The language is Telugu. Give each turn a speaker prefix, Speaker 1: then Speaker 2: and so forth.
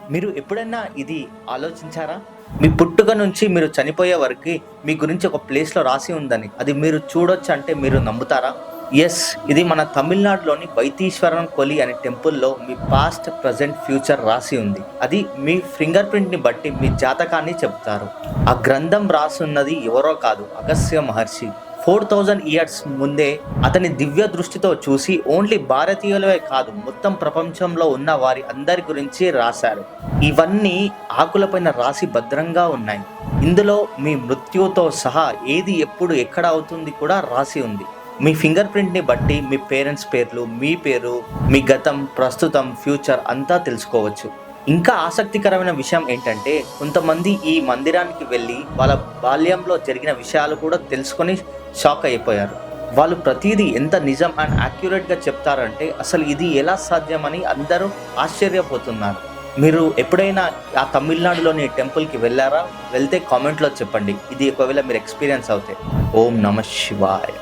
Speaker 1: మీరు ఎప్పుడైనా ఇది ఆలోచించారా? మీ పుట్టుక నుంచి మీరు చనిపోయే వరకి మీ గురించి ఒక ప్లేస్‌లో రాసి ఉందని. అది మీరు చూడొచ్చు అంటే మీరు నమ్ముతారా? యెస్. ఇది మన తమిళనాడులోని వైతీశ్వరన్ కొలి అనే టెంపుల్‌లో మీ పాస్ట్, ప్రెజెంట్, ఫ్యూచర్ రాసి ఉంది. అది మీ ఫింగర్ ప్రింట్‌ని బట్టి మీ జాతకాన్ని చెప్తారు. ఆ గ్రంథం రాసున్నది ఎవరో కాదు, అగస్త్య మహర్షి. 4000 ఇయర్స్ ముందే అతని దివ్య దృష్టితో చూసి ఓన్లీ భారతీయులవే కాదు, మొత్తం ప్రపంచంలో ఉన్న వారి అందరి గురించి రాశారు. ఇవన్నీ ఆకులపైన రాసి భద్రంగా ఉన్నాయి. ఇందులో మీ మృత్యుతో సహా ఏది ఎప్పుడు ఎక్కడ అవుతుంది కూడా రాసి ఉంది. మీ ఫింగర్ ప్రింట్‌ని బట్టి మీ పేరెంట్స్ పేర్లు, మీ పేరు, మీ గతం, ప్రస్తుతం, ఫ్యూచర్ అంతా తెలుసుకోవచ్చు. ఇంకా ఆసక్తికరమైన విషయం ఏంటంటే, కొంతమంది ఈ మందిరానికి వెళ్ళి వాళ్ళ బాల్యంలో జరిగిన విషయాలు కూడా తెలుసుకొని షాక్ అయిపోయారు. వాళ్ళు ప్రతీదీ ఎంత నిజం అండ్ యాక్యురేట్‌గా చెప్తారంటే అసలు ఇది ఎలా సాధ్యమని అందరూ ఆశ్చర్యపోతున్నారు. మీరు ఎప్పుడైనా ఆ తమిళనాడులోని టెంపుల్‌కి వెళ్లారా? వెళ్తే కామెంట్‌లో చెప్పండి. ఇది ఒకవేళ మీరు ఎక్స్‌పీరియన్స్ అవుతే. ఓం నమః శివాయ.